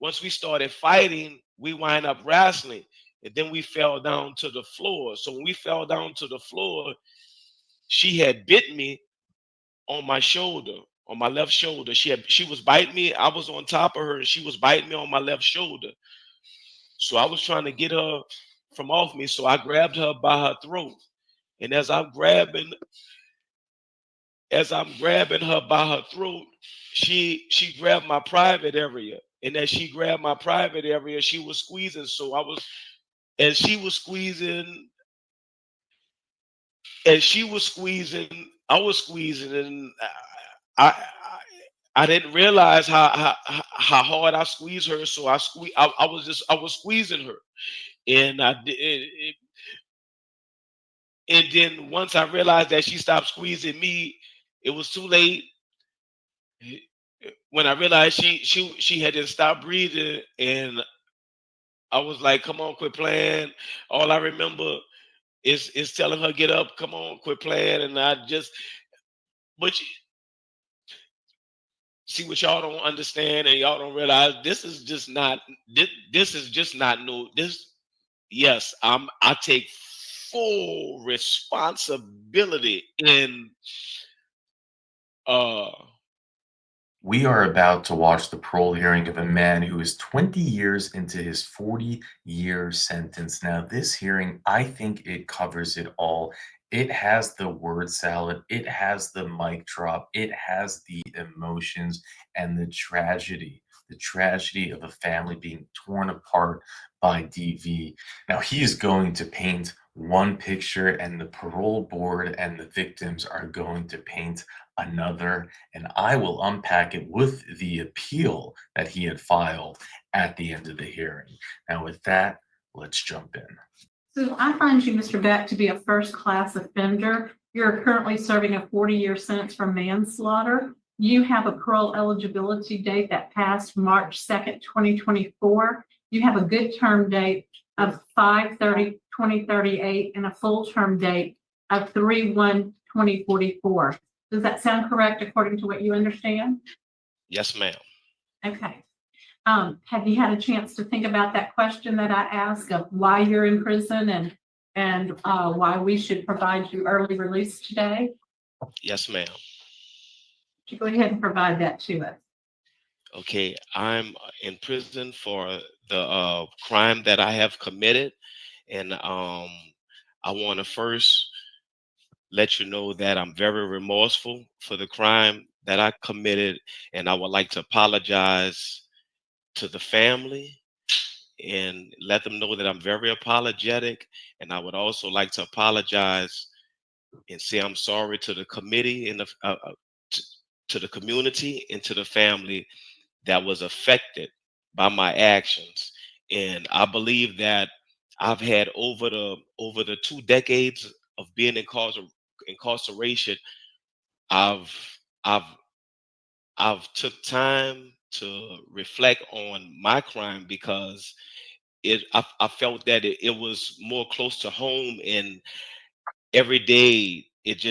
once we started fighting, we wind up wrestling, and then we fell down to the floor. So when we fell down to the floor, she had bit me on my shoulder, on my left shoulder. She was biting me. I was on top of her, and she was biting me on my left shoulder. So I was trying to get her from off me. So I grabbed her by her throat, and as I'm grabbing her by her throat, she grabbed my private area. And as she grabbed my private area, she was squeezing. So I was as she was squeezing, I was squeezing, and I didn't realize how hard I squeezed her. So I was squeezing her, and and then once I realized that she stopped squeezing me, it was too late. When I realized she had just stopped breathing, and I was like, "Come on, quit playing." All I remember is telling her, "Get up, come on, quit playing." And I just, but see what y'all don't understand and y'all don't realize, this is just not new. This Yes, I take full responsibility in uh We are about to watch the parole hearing of a man who is 20 years into his 40-year sentence. Now, this hearing, I think it covers it all. It has the word salad, it has the mic drop, it has the emotions and the tragedy of a family being torn apart by DV. Now, he is going to paint one picture, and the parole board and the victims are going to paint another, and I will unpack it with the appeal that he had filed at the end of the hearing. Now, with that, let's jump in. So I find you, Mr. Beck, to be a first-class offender. You're currently serving a 40-year sentence for manslaughter. You have a parole eligibility date that passed March 2nd, 2024. You have a good term date of 5/30/2038 and a full term date of 3/1/2044. Does that sound correct according to what you understand? yes, ma'am. Okay. Have you had a chance to think about that question that I asked of why you're in prison and why we should provide you early release today? Yes, ma'am. Would you go ahead and provide that to us? Okay, I'm in prison for the crime that I have committed, and I want to first let you know that I'm very remorseful for the crime that I committed, and I would like to apologize to the family and let them know that I'm very apologetic. And I would also like to apologize and say I'm sorry to the committee and to, to the community and to the family that was affected by my actions. And I believe that I've had over the 2 decades of being incarceration, I've I've I've took time to reflect on my crime because I felt that it was more close to home, and every day it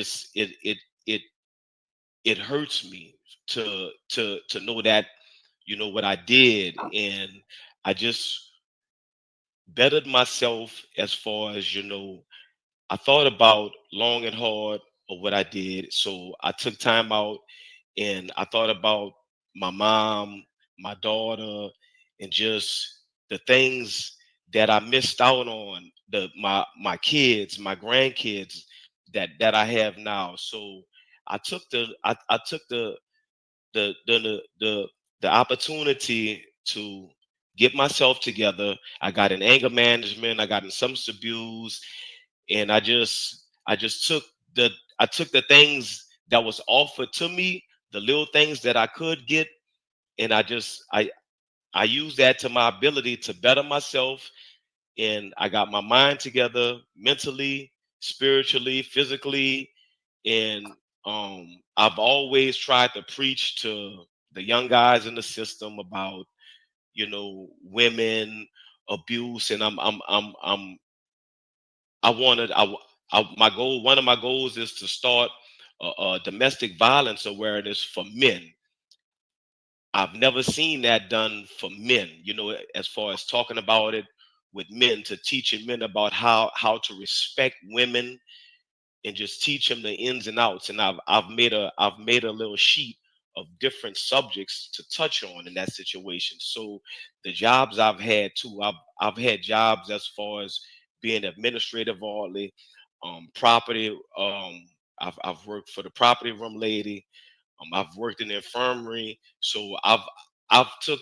it hurts me to know that what I did. And I just bettered myself as far as I thought about long and hard of what I did. So I took time out and I thought about my mom, my daughter, and just the things that I missed out on, my kids, my grandkids that I have now. So I took the the the the, the opportunity to get myself together. I got in anger management, I got in substance abuse, and I just took the things that was offered to me, the little things that I could get, and I used that to my ability to better myself. And I got my mind together mentally, spiritually, physically. And I've always tried to preach to the young guys in the system about women abuse. And I wanted my goal, one of my goals is to start a domestic violence awareness for men. I've never seen that done for men, as far as talking about it with men, to teaching men about how to respect women and just teach them the ins and outs. And I've made a little sheet of different subjects to touch on in that situation. So the jobs I've had too, I've had jobs as far as being administrative only, property. I've worked for the property room lady. I've worked in the infirmary. So I've took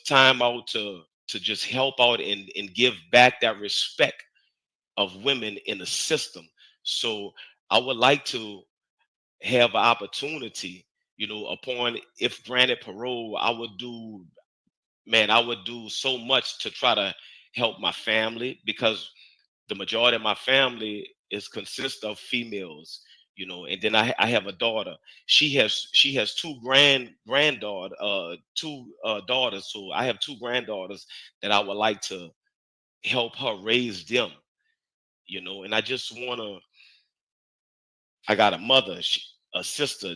time out to just help out and give back that respect of women in the system. So I would like to have an opportunity, upon, if granted parole, I would do so much to try to help my family, because the majority of my family is consist of females, and then I have a daughter. She has two daughters. So I have two granddaughters that I would like to help her raise them, and I got a mother, a sister.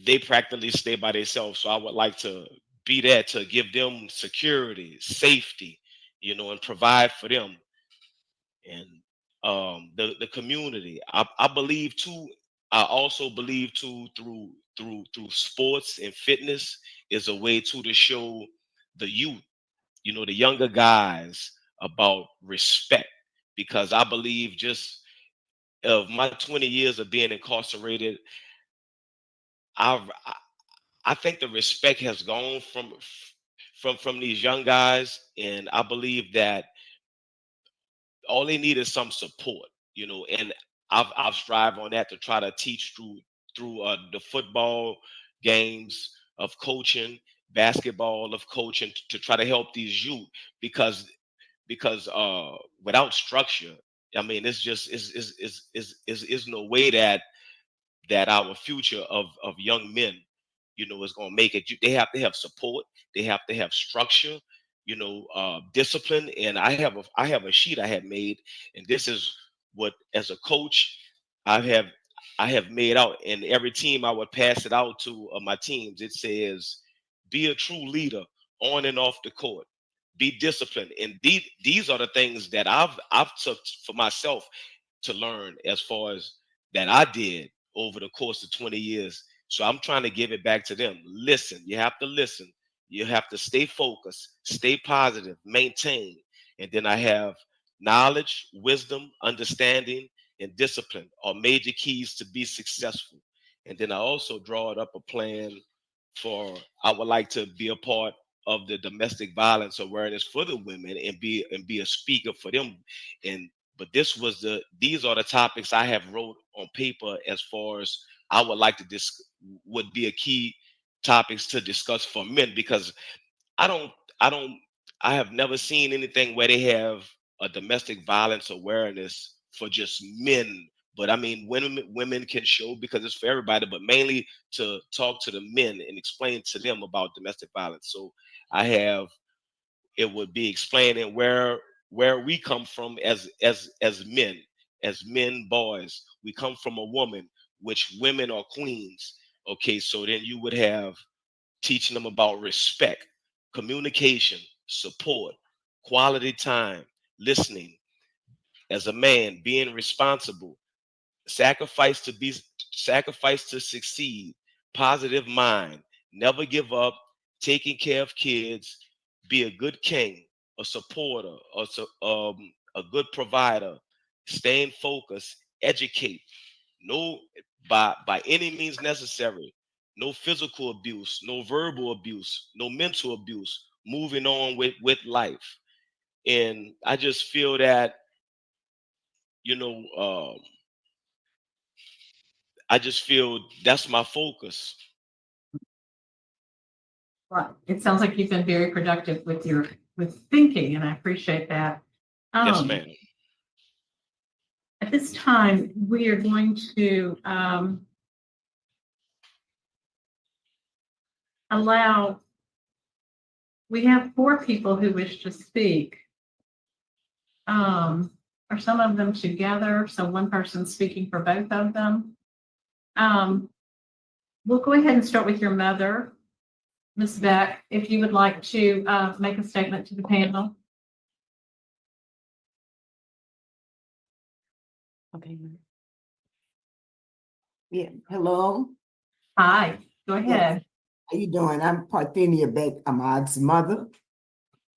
They practically stay by themselves. So I would like to be there to give them security, safety, and provide for them. And the community. I believe too. I also believe too, through sports and fitness is a way too to show the youth, the younger guys, about respect. Because I believe, just of my 20 years of being incarcerated, I've I think the respect has gone from these young guys, and I believe that all they need is some support, and I've strived on that to try to teach through the football games of coaching, basketball of coaching, to try to help these youth. Because without structure, I mean, it's just is no way that our future of young men, is going to make it. They have to have support. They have to have structure, discipline. And I have a sheet I have made, and this is what, as a coach, I have I have made out. And every team I would pass it out to, my teams. It says, "Be a true leader on and off the court. Be disciplined." And these are the things that I've took for myself to learn, as far as that I did over the course of 20 years. So I'm trying to give it back to them. Listen, you have to listen. You have to stay focused, stay positive, maintain. And then I have knowledge, wisdom, understanding, and discipline are major keys to be successful. And then I also draw it up a plan for, I would like to be a part of the domestic violence awareness for the women, and be a speaker for them. And but these are the topics I have wrote on paper, as far as I would like to would be a key topics to discuss for men. Because I don't I don't I have never seen anything where they have a domestic violence awareness for just men. But I mean, women can show, because it's for everybody, but mainly to talk to the men and explain to them about domestic violence. So I have it would be explaining where we come from, as men, boys. We come from a woman, which women are queens. Okay, so then you would have teaching them about respect, communication, support, quality time, listening, as a man, being responsible, sacrifice to be sacrifice to succeed, positive mind, never give up, taking care of kids, be a good king, a supporter, a good provider, staying focused, educate, no, by any means necessary, no physical abuse, no verbal abuse, no mental abuse, moving on with life. And I just feel that, you know I just feel that's my focus. Well, it sounds like you've been very productive with thinking, and I appreciate that. Yes, Um, ma'am. at this time, we are going to allow, we have four people who wish to speak. Are some of them together? So one person speaking for both of them. Um, we'll go ahead and start with your mother. Ms. Beck, if you would like to make a statement to the panel. Okay. Yeah, hello. Hi, go ahead. How you doing? I'm Parthenia Beck, Ahmad's mother,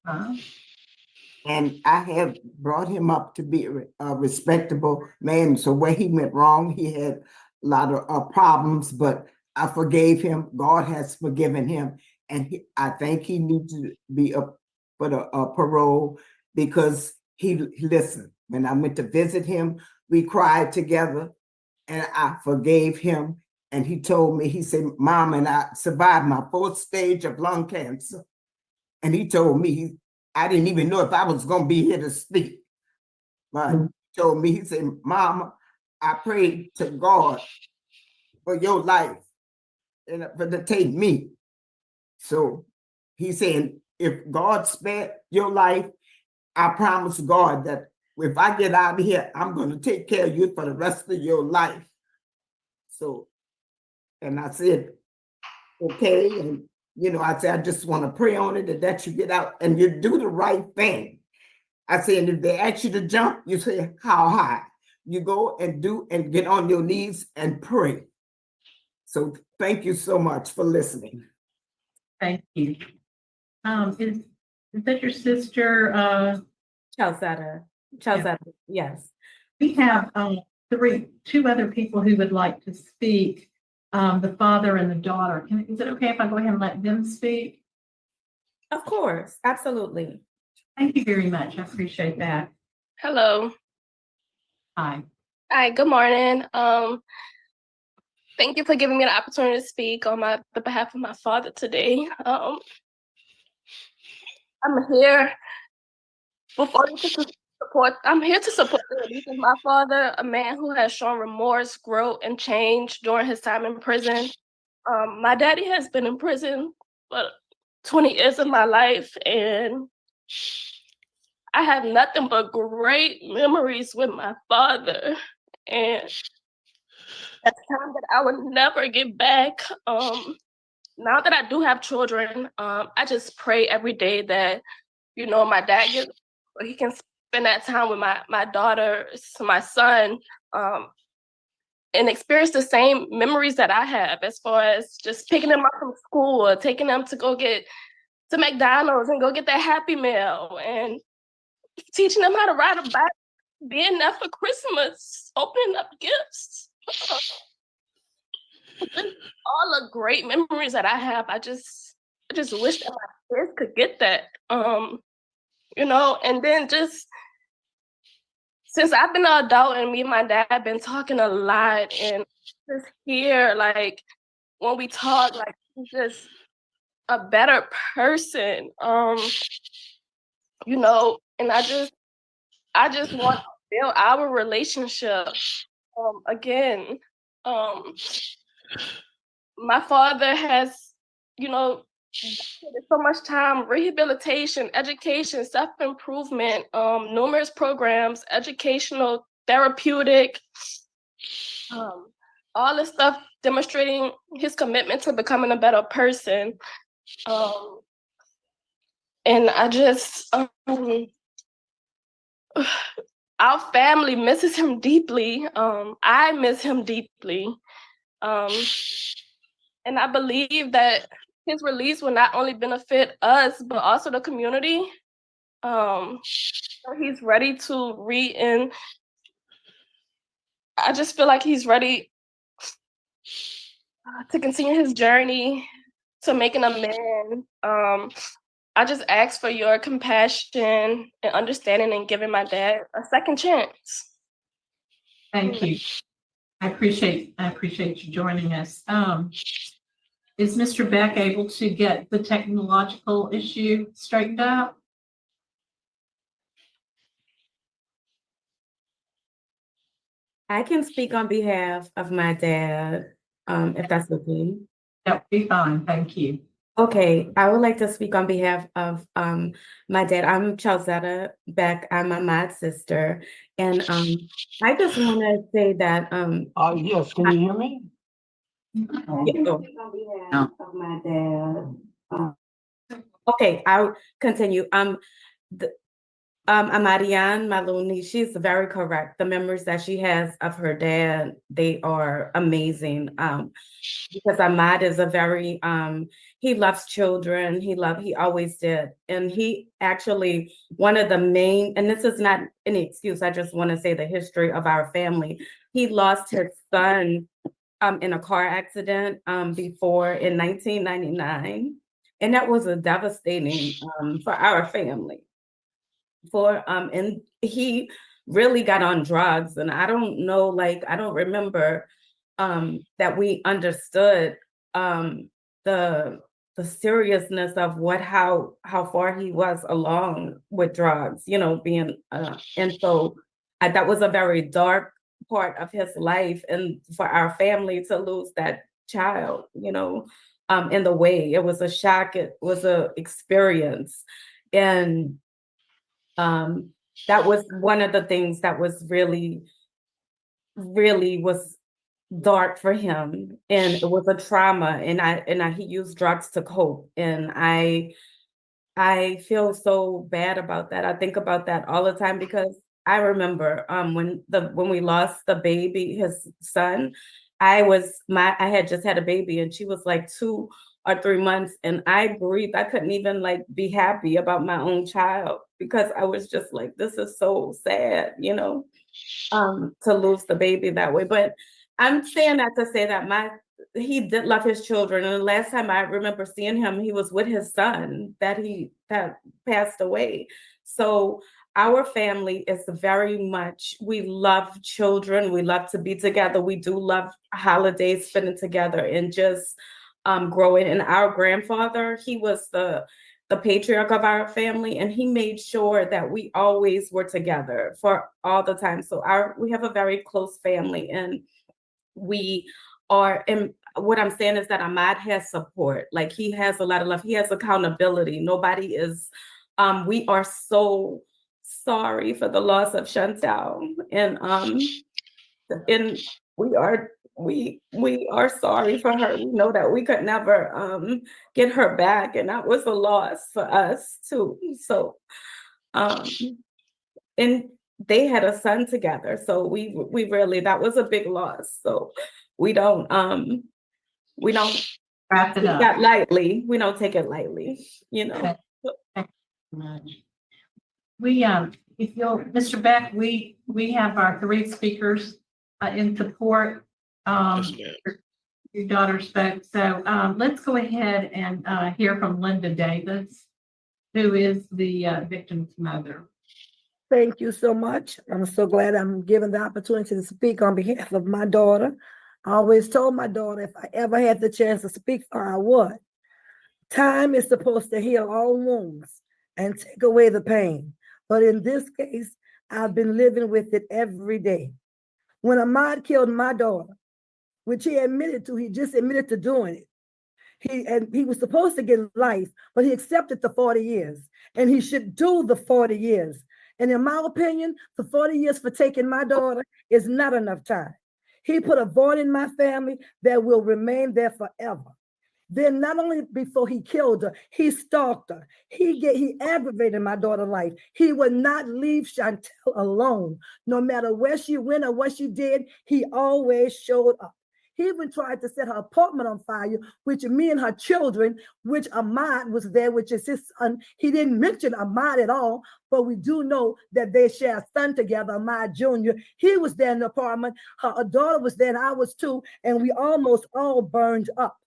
and I have brought him up to be a respectable man. So where he went wrong, he had a lot of problems, but I forgave him. God has forgiven him, and I think he needs to be put a parole because he listened. When I went to visit him, we cried together, and I forgave him. And he told me, he said, Mom, and I survived my 4th stage of lung cancer. And he told me, I didn't even know if I was going to be here to speak. But he told me, he said, Mama, I prayed to God for your life and for to take me. So he said, if God spared your life, I promise God that if I get out of here, I'm going to take care of you for the rest of your life. So, and I said, okay. And, I said, I just want to pray on it and that you get out and you do the right thing. I said, if they ask you to jump, you say, how high? You go and do and get on your knees and pray. So thank you so much for listening. Thank you. Is that your sister? Chalzetta. Yes. We have two other people who would like to speak, the father and the daughter. Is it okay if I go ahead and let them speak? Of course, absolutely. Thank you very much. I appreciate that. Hello. Hi. Hi, good morning. Thank you for giving me the opportunity to speak on the behalf of my father today. I'm here I'm here to support the release of my father, a man who has shown remorse, growth, and change during his time in prison. My daddy has been in prison for 20 years of my life, and I have nothing but great memories with my father. And that's time that I will never get back. Now that I do have children, I just pray every day that, my dad he can spend that time with my daughter, my son, and experience the same memories that I have as far as just picking them up from school or taking them to go get to McDonald's and go get that Happy Meal and teaching them how to ride a bike, being there for Christmas, opening up gifts. All the great memories that I have. I just wish that my kids could get that. And then just since I've been an adult and me and my dad have been talking a lot and just here, like when we talk, like he's just a better person. And I just want to build our relationship again. My father has, so much time, rehabilitation, education, self-improvement, numerous programs, educational, therapeutic, all this stuff demonstrating his commitment to becoming a better person. And I just, our family misses him deeply. I miss him deeply. And I believe that his release will not only benefit us, but also the community. He's ready to and I just feel like he's ready to continue his journey to making a man. I just ask for your compassion and understanding and giving my dad a second chance. Thank you. I appreciate you joining us. Is Mr. Beck able to get the technological issue straightened out? I can speak on behalf of my dad, if that's okay. That would be fine. Thank you. Okay, I would like to speak on behalf of my dad. I'm Chalzetta Beck. I'm my mom's sister. And I just want to say that Yes, can you hear me? I can speak on behalf of my dad. Okay, I'll continue. The, Amarian Maloney, she's very correct. The memories that she has of her dad, they are amazing. Because Ahmad is a very he loves children. He always did. And he actually one of the main, and this is not any excuse, I just want to say the history of our family. He lost his son in a car accident before in 1999. And that was a devastating for our family. And he really got on drugs. And I don't know, like I don't remember that we understood the seriousness of how far he was along with drugs, you know, being and so that was a very dark part of his life, and for our family to lose that child, you know, in the way, it was a shock, it was a experience, and that was one of the things that was really was dark for him, and it was a trauma, and he used drugs to cope, and I feel so bad about that. I think about that all the time because I remember when we lost the baby, his son, I had just had a baby and she was like 2 or 3 months, and I breathed. I couldn't even like be happy about my own child because I was just like, this is so sad, you know, to lose the baby that way. But I'm saying that to say that he did love his children. And the last time I remember seeing him, he was with his son that passed away. So our family is very much, we love children. We love to be together. We do love holidays, spending together and just growing. And our grandfather, he was the patriarch of our family, and he made sure that we always were together for all the time. So we have a very close family, and we are, and what I'm saying is that Ahmad has support. Like he has a lot of love. He has accountability. Nobody is, we are so sorry for the loss of Chantal. And we are sorry for her. We know that we could never get her back. And that was a loss for us too. So and they had a son together. So we really, that was a big loss. So we don't Wrap it take up. that lightly. We don't take it lightly, you know. We, if you'll, Mr. Beck, we have our 3 speakers in support. Yes, ma'am. Your daughter spoke. So let's go ahead and hear from Linda Davis, who is the victim's mother. Thank you so much. I'm so glad I'm given the opportunity to speak on behalf of my daughter. I always told my daughter if I ever had the chance to speak for her, I would. Time is supposed to heal all wounds and take away the pain. But in this case, I've been living with it every day. When Ahmad killed my daughter, which he admitted to, he just admitted to doing it. He was supposed to get life, but he accepted the 40 years, and he should do the 40 years. And in my opinion, the 40 years for taking my daughter is not enough time. He put a void in my family that will remain there forever. Then not only before he killed her, he stalked her. He aggravated my daughter's life. He would not leave Chantel alone. No matter where she went or what she did, he always showed up. He even tried to set her apartment on fire, which me and her children, which Ahmad was there, which is his son. He didn't mention Ahmad at all, but we do know that they share a son together, Ahmad Jr. He was there in the apartment. Her daughter was there, and I was too, and we almost all burned up.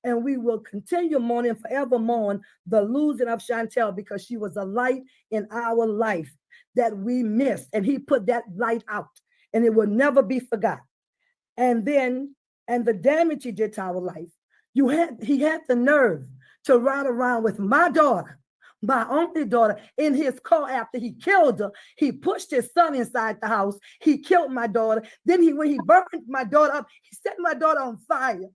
And we will continue mourning, forever mourn the losing of Chantel, because she was a light in our life that we missed. And he put that light out, and it will never be forgotten. And the damage he did to our life. He had the nerve to ride around with my daughter, my only daughter, in his car after he killed her. He pushed his son inside the house. He killed my daughter. Then when he burned my daughter up, he set my daughter on fire.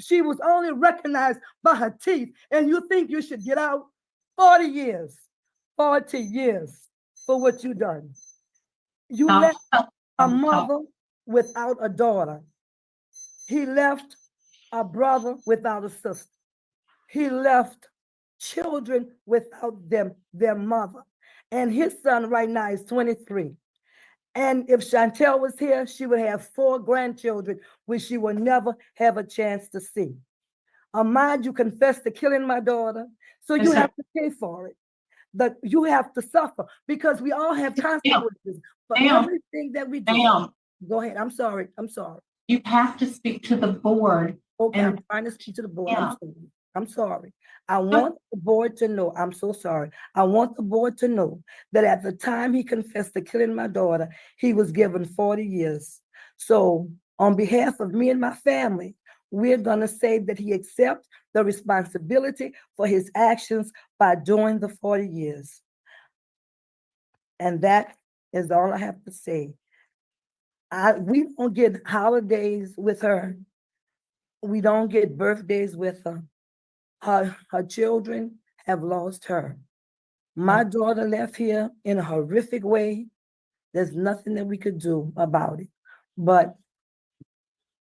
She was only recognized by her teeth. And you think you should get out? 40 years. 40 years for what you done. You left a mother without a daughter. He left a brother without a sister. He left children without their mother. And his son right now is 23. And if Chantel was here, she would have 4 grandchildren, which she will never have a chance to see. Ahmad, you confessed to killing my daughter, so you have to pay for it. You have to suffer because we all have consequences for everything that we do. Ma'am, Go ahead. I'm sorry. you have to speak to the board. Okay, And I'm trying to speak to the board. Yeah. I'm sorry. I want the board to know, I'm so sorry. I want the board to know that at the time he confessed to killing my daughter, he was given 40 years. So on behalf of me and my family, we're gonna say that he accepts the responsibility for his actions by doing the 40 years. And that is all I have to say. We don't get holidays with her. We don't get birthdays with her. Her children have lost her. My daughter left here in a horrific way. There's nothing that we could do about it. But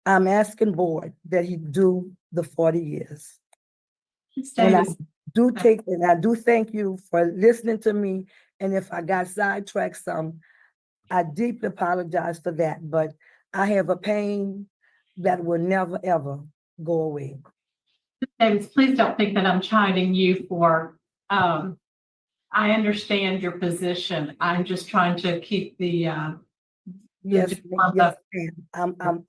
I'm asking board that he do the 40 years. And I do thank you for listening to me. And if I got sidetracked some, I deeply apologize for that. But I have a pain that will never, ever go away. Davis, please don't think that I'm chiding you for, I understand your position. I'm just trying to keep the, Yes, ma'am. I'm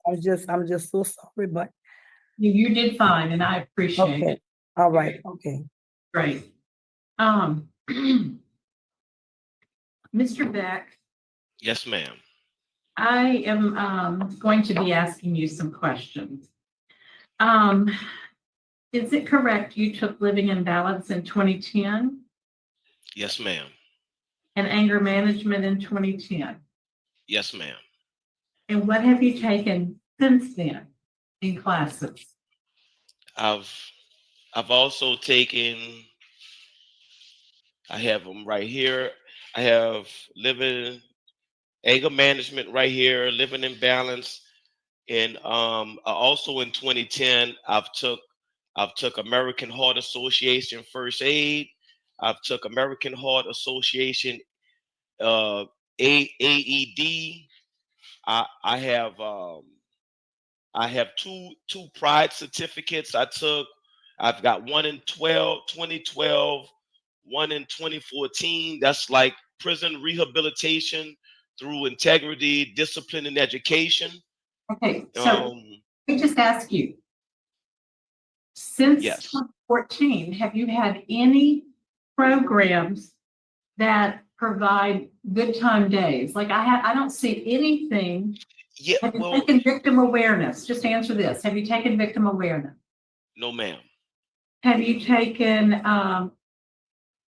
just so sorry, but you did fine and I appreciate okay. it. All right, okay. Great. Mr. Beck, Yes, ma'am. I am going to be asking you some questions. Is it correct you took living in balance in 2010 Yes, ma'am. and anger management in 2010? Yes, ma'am. And what have you taken since then in classes? I've also taken, I have them right here. I have living anger management right here, living in balance. And also in 2010, I've took American Heart Association first aid. I've took American Heart Association AED. I have two pride certificates I took. I've got one in 2012, one in 2014. That's like prison rehabilitation through integrity, discipline, and education. Okay, so let me just ask you, since Yes. 2014, have you had any programs that provide good time days? Like I don't see anything. Yeah, Have you well, taken victim awareness? Just answer this. Have you taken victim awareness? no, ma'am. Have you taken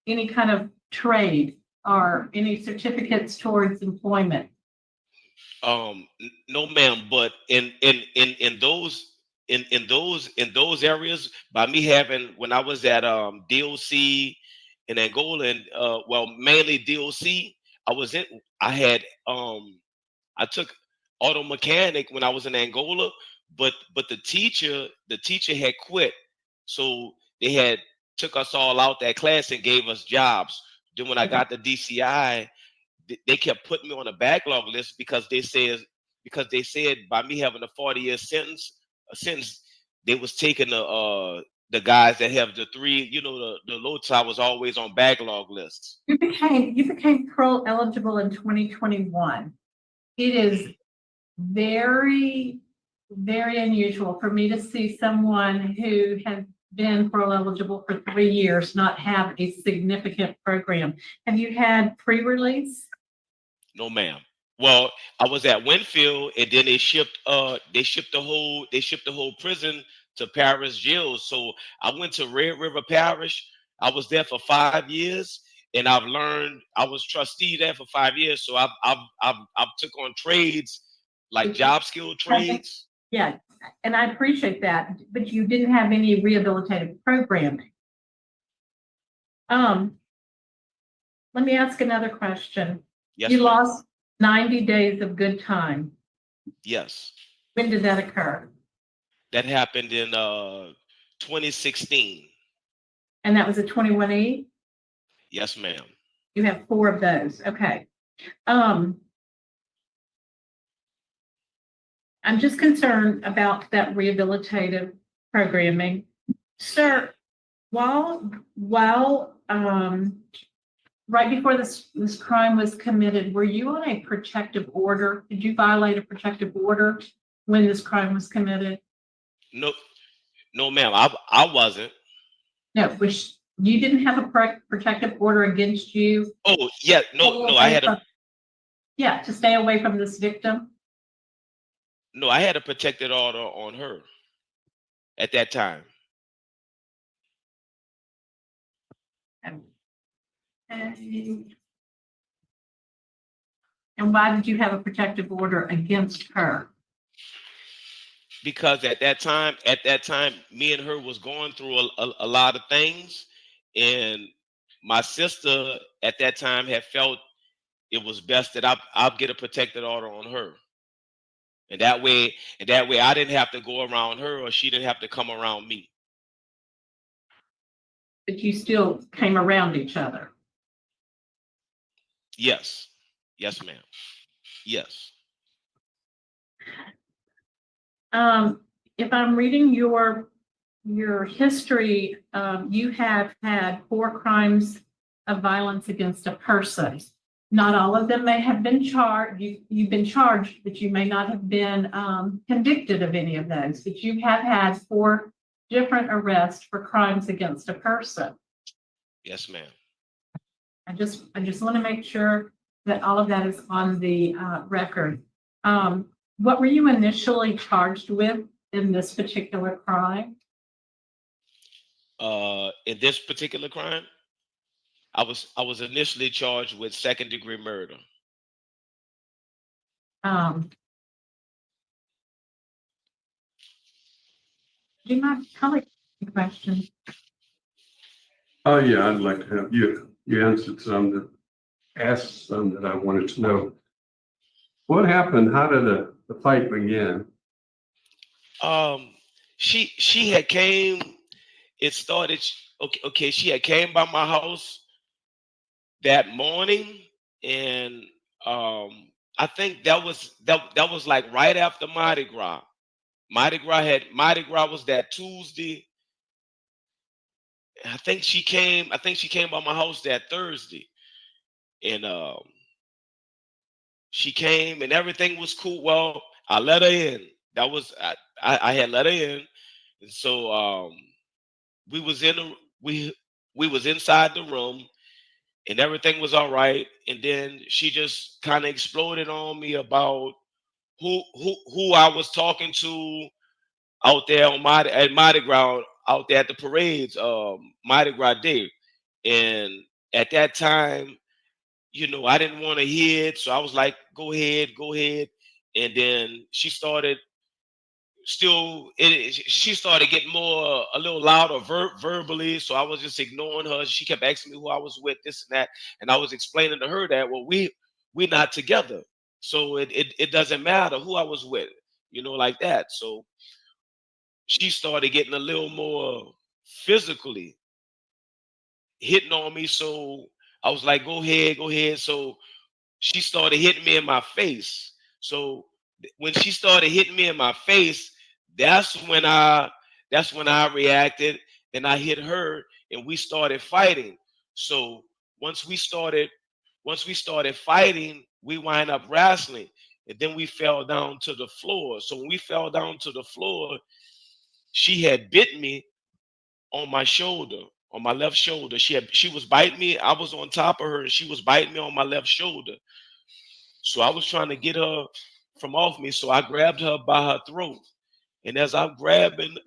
any kind of trade or any certificates towards employment? No, ma'am. But in those areas, by me having when I was at DOC in Angola, and well, mainly DOC, I was in. I had I took auto mechanic when I was in Angola, but the teacher had quit, so they had took us all out that class and gave us jobs. Then when I got the DCI, they kept putting me on a backlog list because they said by me having a 40-year sentence, they was taking the guys that have the three, the low time was always on backlog lists. You became parole eligible in 2021. It is very, very unusual for me to see someone who has been parole eligible for 3 years not have a significant program. Have you had pre-release? No, ma'am. Well, I was at Winfield, and then they shipped the whole prison to Parish jail. So I went to Red River Parish. I was there for 5 years, and I've learned. I was trustee there for 5 years, so I've took on trades like job skill trades. Yeah, and I appreciate that, but you didn't have any rehabilitative programming. Let me ask another question. Yes, You ma'am. lost 90 days of good time. Yes, When did that occur? that happened in 2016. And that was a 21E? Yes, ma'am. You have 4 of those. Okay. I'm just concerned about that rehabilitative programming. Sir, while right before this crime was committed, were you on a protective order? Did you violate a protective order when this crime was committed? No, no, ma'am. I wasn't. No, you didn't have a protective order against you? Oh, yeah. No. I had a Yeah, to stay away from this victim? no. I had a protected order on her at that time. Okay. And why did you have a protective order against her? Because at that time, me and her was going through a lot of things, and my sister at that time had felt it was best that I'll get a protected order on her, and that way I didn't have to go around her, or she didn't have to come around me. But you still came around each other. Yes, ma'am. Yes. If I'm reading your history, you have had 4 crimes of violence against a person. Not all of them may have been charged. You've been charged, but you may not have been convicted of any of those. But you have had 4 different arrests for crimes against a person. Yes, ma'am. I just want to make sure that all of that is on the record. What were you initially charged with in this particular crime? In this particular crime, I was initially charged with 2nd-degree murder. Do you mind calling the question? Oh, yeah, I'd like to have you answered asked some that I wanted to know. What happened? How did the fight begin? She had came. It started. Okay. She had came by my house that morning, and I think that was like right after Mardi Gras. Mardi Gras was that Tuesday. I think she came by my house that Thursday, and she came and everything was cool. Well, I let her in. That was I had let her in, and so we was in a, we was inside the room, and everything was all right. And then she just kind of exploded on me about who I was talking to out there on Mardi Gras, out there at the parades, Mardi Gras Day. And at that time, I didn't want to hear it, so I was like, "Go ahead, go ahead." And then she started she started getting more a little louder verbally, so I was just ignoring her. She kept asking me who I was with, this and that, and I was explaining to her that, well, we're not together, so it doesn't matter who I was with, like that. So she started getting a little more physically hitting on me, so I was like, go ahead, go ahead. So she started hitting me in my face. So when she started hitting me in my face, that's when I reacted, and I hit her, and we started fighting. So once we started fighting, we wind up wrestling, and then we fell down to the floor. So when we fell down to the floor, she had bit me on my shoulder, on my left shoulder. She was biting me. I was on top of her, and she was biting me on my left shoulder. So I was trying to get her from off me. So I grabbed her by her throat. And as I'm grabbing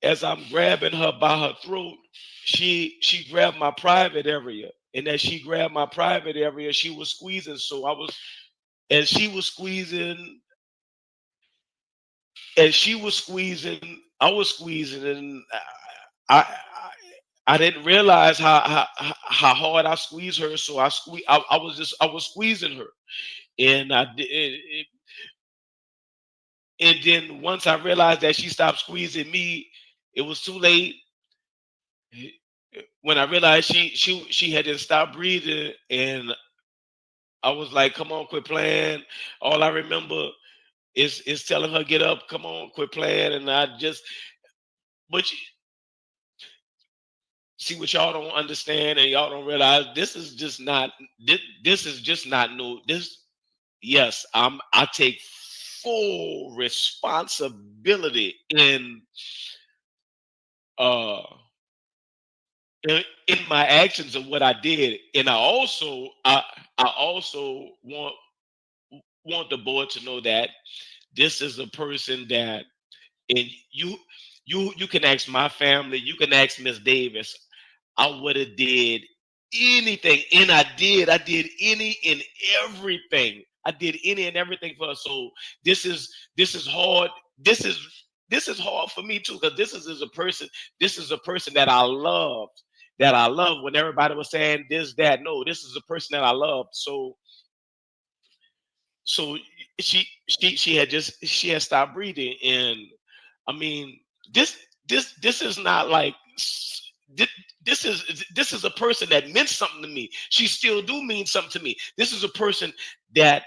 her by her throat, she grabbed my private area. And as she grabbed my private area, she was squeezing. So as she was squeezing, I was squeezing, and I I didn't realize how hard I squeezed her. So I was squeezing her, and and then once I realized that she stopped squeezing me, it was too late. when I realized she had just stopped breathing, and I was like, "Come on, quit playing." All I remember is telling her, "Get up, come on, quit playing." And I just, but see what y'all don't understand and y'all don't realize, this is just not this is just not new. This, yes, I take full responsibility uh in my actions of what I did. And I also want the board to know that this is a person that, and you can ask my family, you can ask Miss Davis, I would have did anything, and I did any and everything. I did any and everything for her. So this is hard. This is hard for me too, because this is a person that I loved. That I love. When everybody was saying this, that, no, this is a person that I loved. So she had stopped breathing. And I mean, this this is not like this, this is a person that meant something to me. She still do mean something to me. This is a person that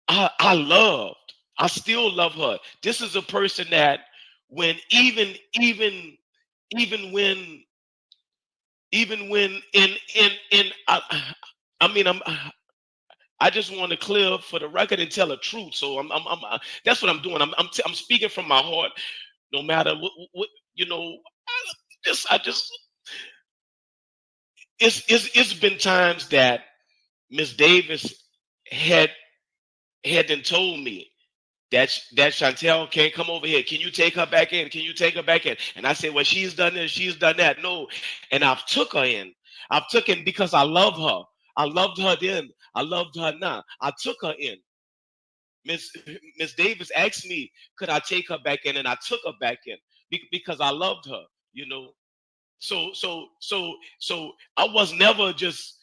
I loved. I still love her. This is a person that, when even when in I mean, I just want to clear for the record and tell the truth. So that's what I'm doing. I'm speaking from my heart, no matter what you know. I just it's been times that Miss Davis had then told me that Chantel can't come over here. Can you take her back in? Can you take her back in? And I said, well, she's done this, she's done that. No, and I've took her in. I've taken because I love her. I loved her then. I loved her now. I took her in. Miss Miss Davis asked me, could I take her back in, and I took her back in because I loved her. You know, so I was never just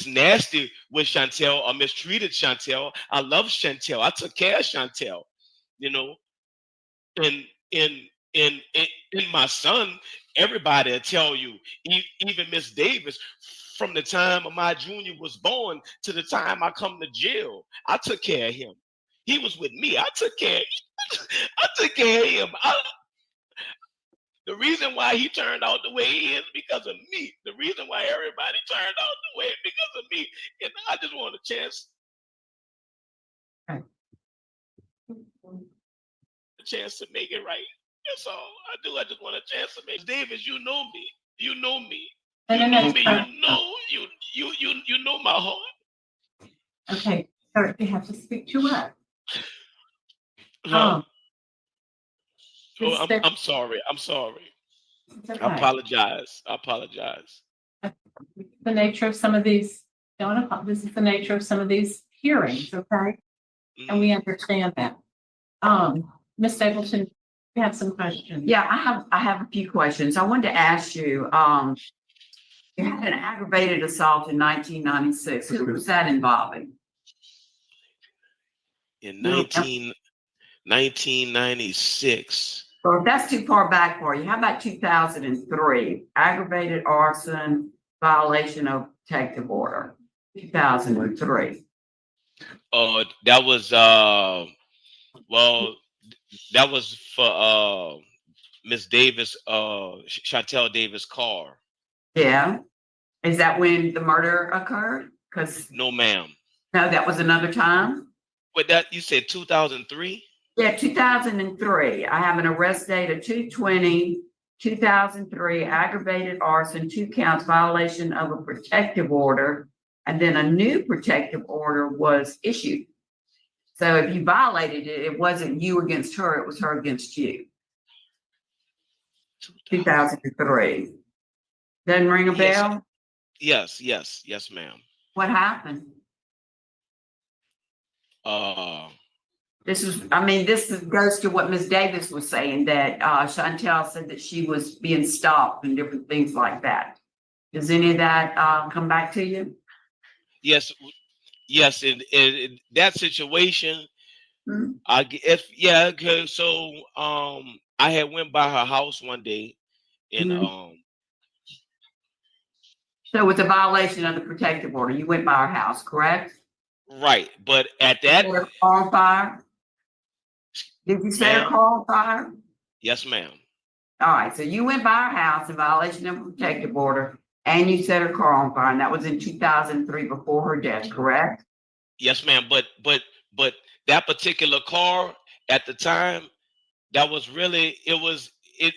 nasty with Chantel or mistreated Chantel. I love Chantel. I took care of Chantel, you know. And in my son, everybody will tell you, even Miss Davis, from the time of my junior was born to the time I come to jail, I took care of him. He was with me. I took care. I took care of him. The reason why he turned out the way he is because of me. The reason why everybody turned out the way is because of me. And I just want a chance to make it right. That's all I do. I just want a chance to make. Davis, you know me. You know me. You know me. You know my heart. Okay, sir, you have to speak to us. Huh? Is I'm sorry. I'm sorry. it's I okay. apologize. I apologize. The nature of some of these, this is the nature of some of these hearings, okay? And we understand that. Ms. Stapleton, you have some questions. Yeah, I have a few questions. I wanted to ask you, you had an aggravated assault in 1996. Who was that involving? In 1996. Well, if that's too far back for you, how about 2003? Aggravated arson, violation of protective order, 2003. That was well, that was for Miss Davis, Chantel Davis' car. Yeah. Is that when the murder occurred? Because No, ma'am. no, that was another time. But that you said 2003? Yeah, 2003. I have an arrest date of 2/20/2003, aggravated arson, 2 counts, violation of a protective order, and then a new protective order was issued. So if you violated it, it wasn't you against her, it was her against you. 2003. Doesn't ring a bell? Yes, ma'am. What happened? This goes to what Ms. Davis was saying, that Chantel said that she was being stopped and different things like that. Does any of that come back to you? Yes, in that situation, Hmm. okay, so I I had went by her house one day, and Mhm. So it was a violation of the protective order. You went by our house, correct? right, but at You that, set her car on fire? Did you set her ma'am, car on fire? yes, ma'am, All right, so you went by our house in violation of protective order and you set her car on fire, and that was in 2003 before her death, correct? yes, ma'am. But that particular car at the time, that was really it was it.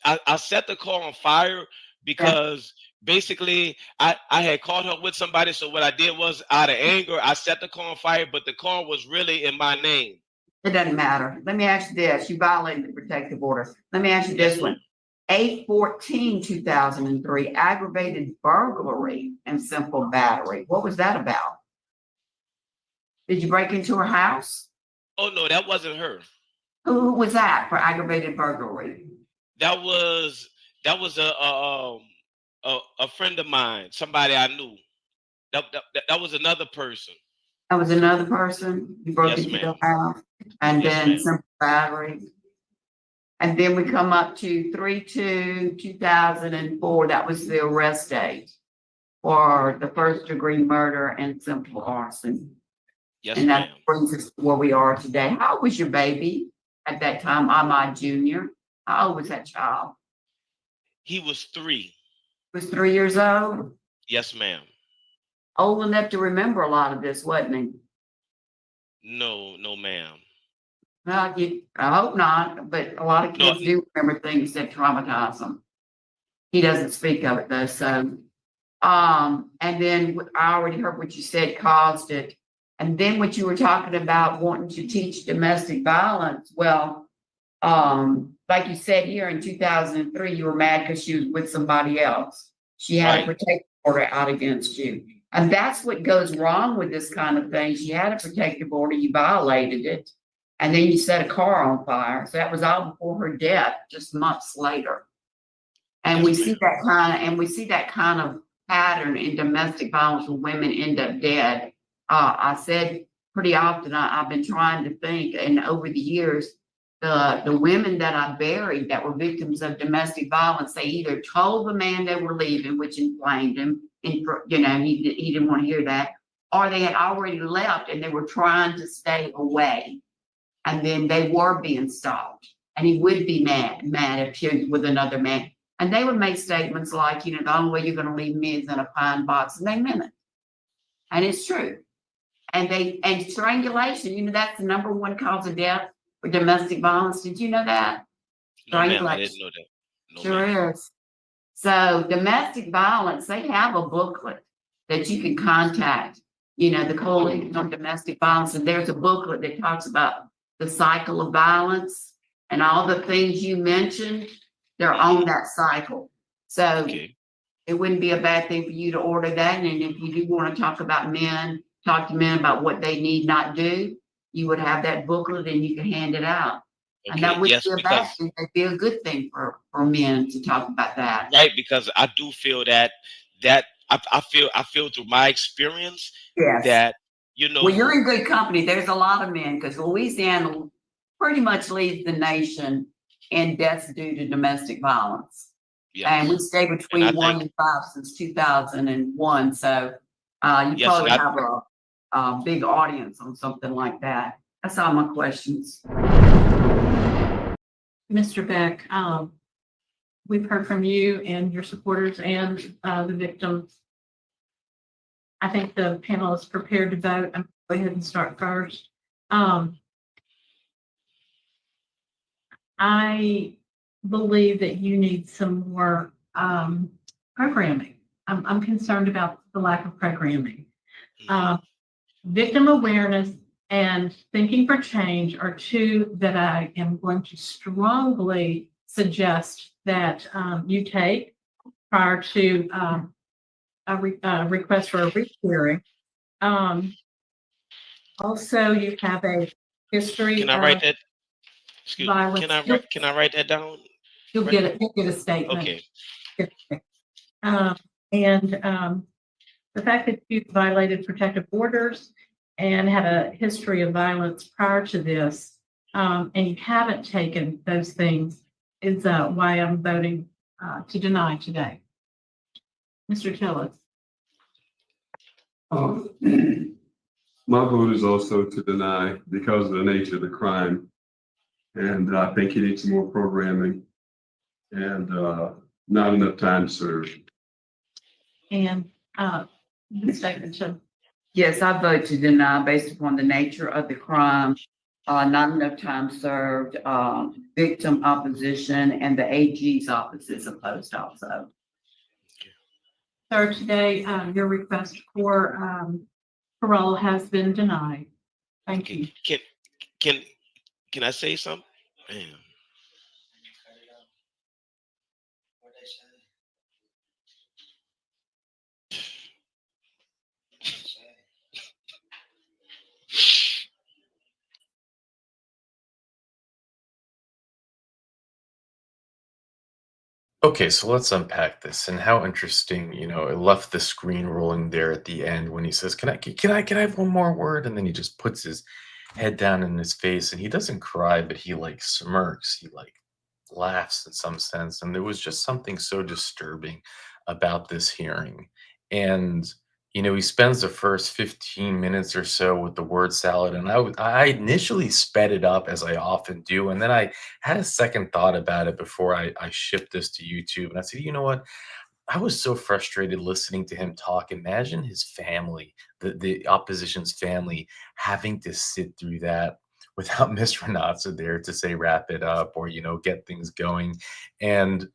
I set the car on fire Yeah, because basically I had caught her with somebody. So what I did was, out of anger, I set the car on fire, but the car was really in my name. it doesn't matter. Let me ask you this. You violated the protective order. Let me ask you Yes, this ma'am. one. 8/14/2003, aggravated burglary and simple battery. What was that about? Did you break into her house? Oh no, that wasn't her. Who was that for aggravated burglary? That was a friend of mine, somebody I knew. That was another person. That was another person. You broke Yes, into ma'am. the house and Yes, then ma'am. simple battery. And then we come up to 3/2/2004. That was the arrest date for the first degree murder and simple arson. Yes, And that ma'am. brings us to where we are today. How old was your baby at that time? Ahmad Jr. How old was that child? He was 3. He was 3 years old. Yes, ma'am. Old enough to remember a lot of this, wasn't he? No, no, ma'am. Well, I hope not, but a lot of No, kids do remember things that traumatize them. He doesn't speak of it though, so. And then I already heard what you said caused it. And then what you were talking about wanting to teach domestic violence. Well, like you said here in 2003, you were mad because she was with somebody else. She had a right. protective order out against you. And that's what goes wrong with this kind of thing. She had a protective order, you violated it, and then you set a car on fire. So that was all before her death, just months later. And Yes, we see ma'am. that kind of pattern in domestic violence where women end up dead. I said pretty often, I've been trying to think, and over the years, the women that I buried that were victims of domestic violence, they either told the man they were leaving, which inflamed him, and he didn't want to hear that, or they had already left and they were trying to stay away, and then they were being stalked, and he would be mad if she was with another man. And they would make statements like, the only way you're going to leave me is in a pine box. And they meant it. And it's true. And strangulation, that's the number one cause of death for domestic violence. Did you know that? No, ma'am. I didn't Strangulation. know that. No, ma'am. Sure is. So domestic violence, they have a booklet that you can contact, the Coalition on Domestic Violence. And there's a booklet that talks about the cycle of violence and all the things you mentioned. They're on that cycle. So Okay. it wouldn't be a bad thing for you to order that. And if you do want to talk to men about what they need not do, you would have that booklet and you can hand it out. And that Okay. wouldn't Yes, be a bad because thing. It'd be a good thing for men to talk about that. right, because I do feel that I feel through my experience Yes. that Well, you're in good company. There's a lot of men because Louisiana pretty much leads the nation in deaths due to domestic violence. And we yes, stay and I between 1 think and 5 since 2001. So you yes, probably and have a big audience on something like that. That's all my questions. Mr. Beck, we've heard from you and your supporters and the victims. I think the panel is prepared to vote. I'm going to go ahead and start first. I believe that you need some more programming. I'm concerned about the lack of programming. Victim awareness and thinking for change are two that I am going to strongly suggest that you take prior to a request for a rehearing. Also, you have a history can I of write that? Excuse me. violence. Can I write that down? You'll get it. You'll get a statement. Okay. And the fact that you violated protective orders and had a history of violence prior to this, and you haven't taken those things is why I'm voting to deny today. Mr. Tillis. My vote is also to deny because of the nature of the crime. And I think he needs more programming and not enough time served. And Ms. Stevenson. Yes, I vote to deny based upon the nature of the crime, not enough time served, victim opposition, and the AG's office is opposed also. Sir, today your request for parole has been denied. Thank you. Can I say something? Man. Okay, so let's unpack this and how interesting, it left the screen rolling there at the end when he says, can I have one more word? And then he just puts his head down in his face and he doesn't cry, but he like smirks, he like laughs in some sense. And there was just something so disturbing about this hearing. And he spends the first 15 minutes or so with the word salad, and I initially sped it up as I often do, and then I had a second thought about it before I shipped this to YouTube, and I said, you know what? I was so frustrated listening to him talk. Imagine his family, the opposition's family, having to sit through that without Miss Renata there to say wrap it up or get things going, and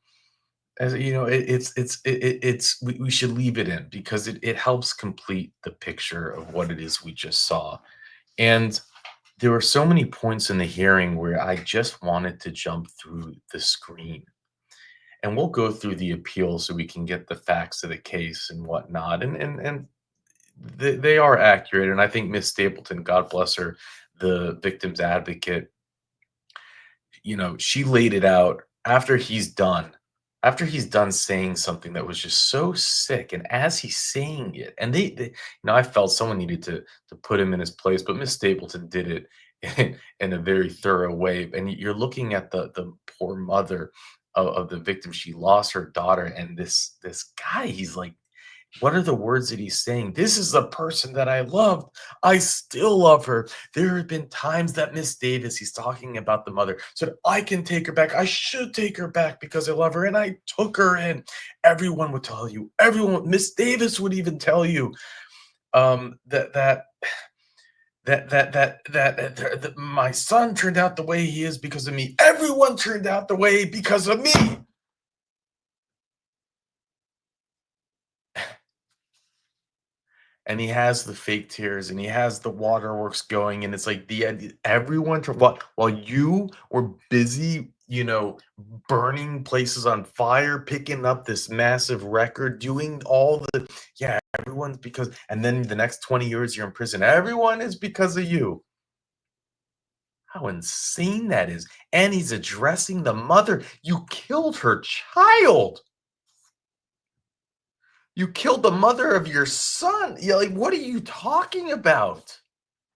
as you know, we should leave it in because it helps complete the picture of what it is we just saw. And there were so many points in the hearing where I just wanted to jump through the screen. And we'll go through the appeal so we can get the facts of the case and whatnot. And they are accurate. And I think Miss Stapleton, God bless her, the victim's advocate, she laid it out after he's done saying something that was just so sick, and as he's saying it, and I felt someone needed to put him in his place, but Miss Stapleton did it in a very thorough way. And you're looking at the poor mother of the victim. She lost her daughter, and this guy, he's like, what are the words that he's saying? This is the person that I loved. I still love her. There have been times that Miss Davis, he's talking about the mother, said, I can take her back. I should take her back because I love her. And I took her in. Everyone would tell you. Everyone, Miss Davis would even tell you that my son turned out the way he is because of me. Everyone turned out the way because of me. And he has the fake tears and he has the waterworks going, and it's like everyone while you were busy burning places on fire, picking up this massive record, doing all everyone's because, and then the next 20 years you're in prison, everyone is because of you. How insane that is. And he's addressing the mother. You killed her child. You killed the mother of your son. Yeah, like, what are you talking about?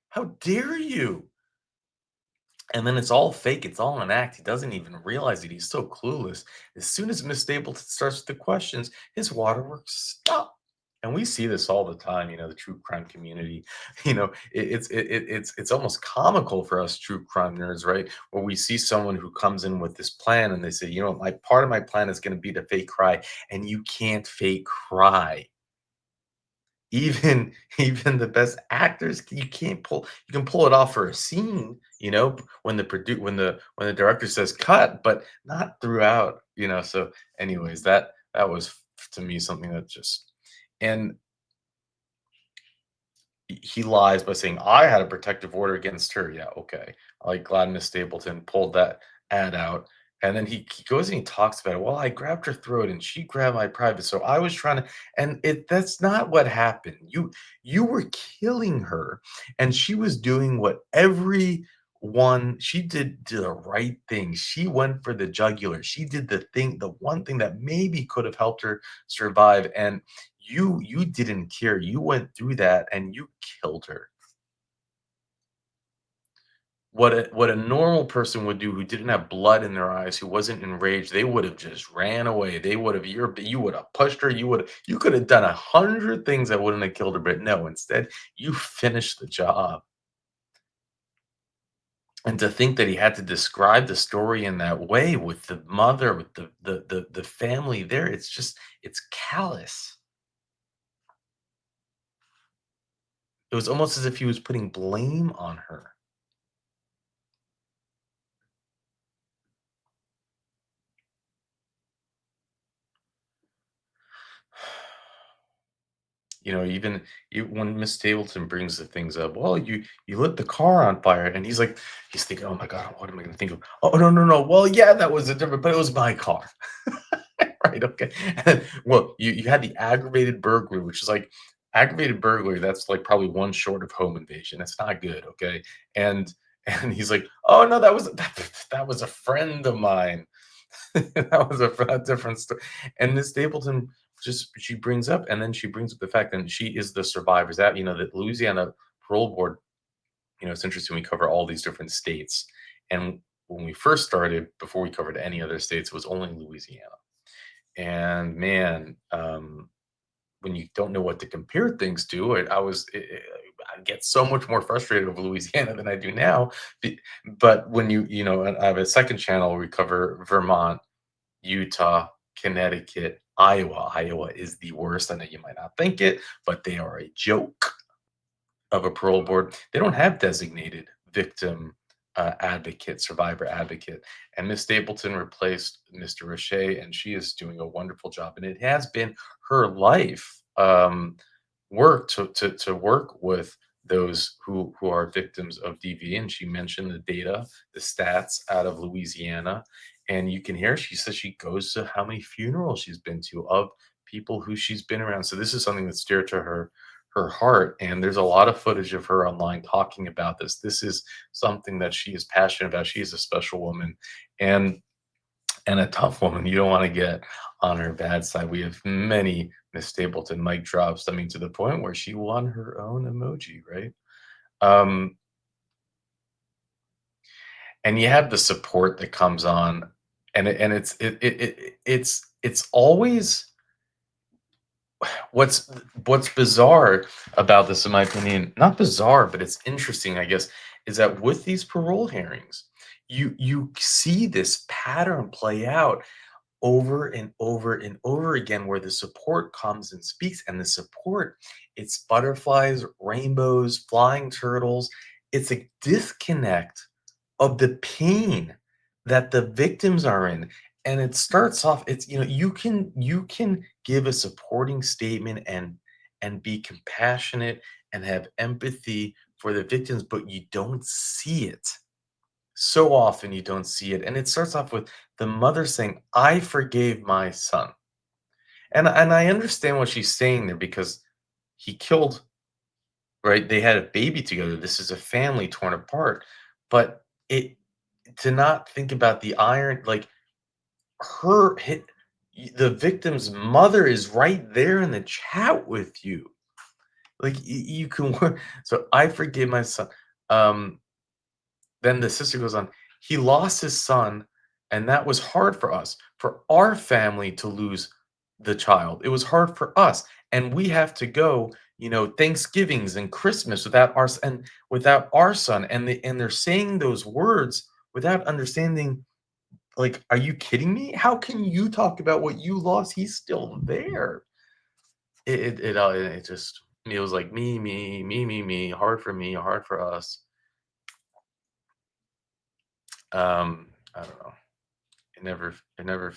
How dare you? And then it's all fake. It's all an act. He doesn't even realize it. He's so clueless. As soon as Miss Stapleton starts with the questions, his waterworks stop. And we see this all the time, the true crime community. It's almost comical for us true crime nerds, right? Where we see someone who comes in with this plan and they say, my part of my plan is going to be to fake cry, and you can't fake cry. Even the best actors, you can pull it off for a scene, when the director says cut, but not throughout, so anyways, that was to me something that just, and he lies by saying, I had a protective order against her. Yeah, okay. Like, glad Miss Stapleton pulled that ad out. And then he goes and he talks about it. Well, I grabbed her throat and she grabbed my private. So I was trying to, and that's not what happened. You were killing her, and she was doing what she did the right thing. She went for the jugular. She did the one thing that maybe could have helped her survive. And you didn't care. You went through that and you killed her. what a normal person would do who didn't have blood in their eyes, who wasn't enraged, they would have just ran away. They would have you would have pushed her. You could have done 100 things that wouldn't have killed her, but no, instead you finished the job. And to think that he had to describe the story in that way with the mother, with the family there, it's callous. It was almost as if he was putting blame on her. Even when Miss Stapleton brings the things up, well, you lit the car on fire, and he's thinking, oh my God, what am I going to think of? Oh no, no, no. Well, yeah, that was a different, but it was my car. Right, okay. And well, you had the aggravated burglary, which is like aggravated burglary. That's like probably one short of home invasion. It's not good, okay. And and he's like, oh no, that was a friend of mine. That was a different story. And Miss Stapleton she brings up, and then she brings up the fact that she is the survivors. That that Louisiana Parole Board. It's interesting. We cover all these different states, and when we first started, before we covered any other states, it was only Louisiana. And man, when you don't know what to compare things to, I get so much more frustrated with Louisiana than I do now. But when I have a second channel where we cover Vermont, Utah, Connecticut, Iowa. Iowa is the worst. I know you might not think it, but they are a joke of a parole board. They don't have designated victim advocate, survivor advocate. And Miss Stapleton replaced Mr. Roche, and she is doing a wonderful job. And it has been her life work to work with those who are victims of DV. And she mentioned the data, the stats out of Louisiana. And you can hear she says she goes to how many funerals she's been to of people who she's been around. So this is something that's dear to her heart, and there's a lot of footage of her online talking about this. This is something that she is passionate about. She is a special woman and a tough woman. You don't want to get on her bad side. We have many Miss Stapleton mic drops, I mean, to the point where she won her own emoji, right? And you have the support that comes on, and it's always what's bizarre about this, in my opinion, not bizarre, but it's interesting, I guess, is that with these parole hearings, you see this pattern play out over and over and over again, where the support comes and speaks, and the support, it's butterflies, rainbows, flying turtles. It's a disconnect of the pain that the victims are in. And it starts off, it's you can give a supporting statement and be compassionate and have empathy for the victims, but you don't see it. So often you don't see it. And it starts off with the mother saying, I forgave my son. And I understand what she's saying there, because he killed, right? They had a baby together. This is a family torn apart. But it to not think about the iron, like her hit, the victim's mother is right there in the chat with you. Like you can work. So I forgive my son. Um, then the sister goes on, he lost his son, and that was hard for us, for our family to lose the child. It was hard for us. And we have to go, Thanksgivings and Christmas without our son. And they're saying those words without understanding, like, are you kidding me? How can you talk about what you lost? He's still there. It just feels like me, hard for me, hard for us. I don't know. It never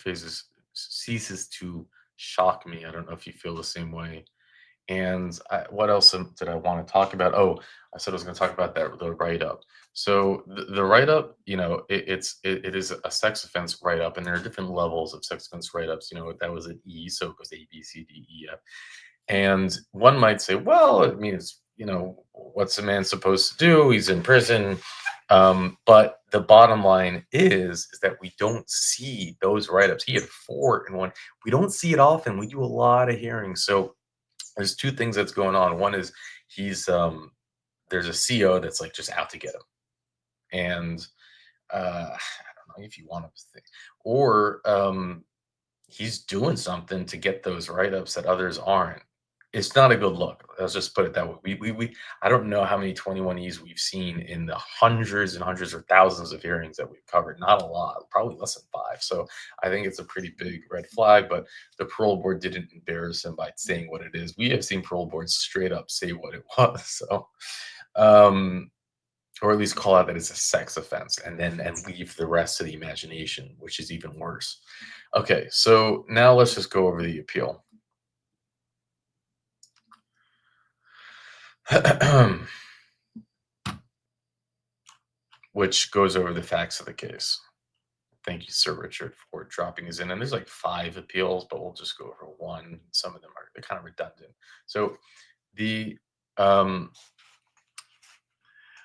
ceases to shock me. I don't know if you feel the same way. And what else did I want to talk about? Oh, I said I was going to talk about the write up. So the write up, it is a sex offense write up, and there are different levels of sex offense write ups. That was an E, so it goes A, B, C, D, E, F. And one might say, well, it means, what's a man supposed to do? He's in prison. But the bottom line is that we don't see those write-ups. He had 4 in one. We don't see it often. We do a lot of hearings. So there's 2 things that's going on. One is there's a CO that's like just out to get him. And I don't know if you want to think, or he's doing something to get those write-ups that others aren't. It's not a good look. Let's just put it that way. I don't know how many 21Es we've seen in the hundreds and hundreds or thousands of hearings that we've covered. Not a lot, probably less than 5. So I think it's a pretty big red flag, but the parole board didn't embarrass him by saying what it is. We have seen parole boards straight up say what it was. So, or at least call out that it's a sex offense and leave the rest to the imagination, which is even worse. Okay, so now let's just go over the appeal. Which goes over the facts of the case. Thank you, Sir Richard, for dropping these in. And there's like 5 appeals, but we'll just go over one. Some of them they're kind of redundant. So the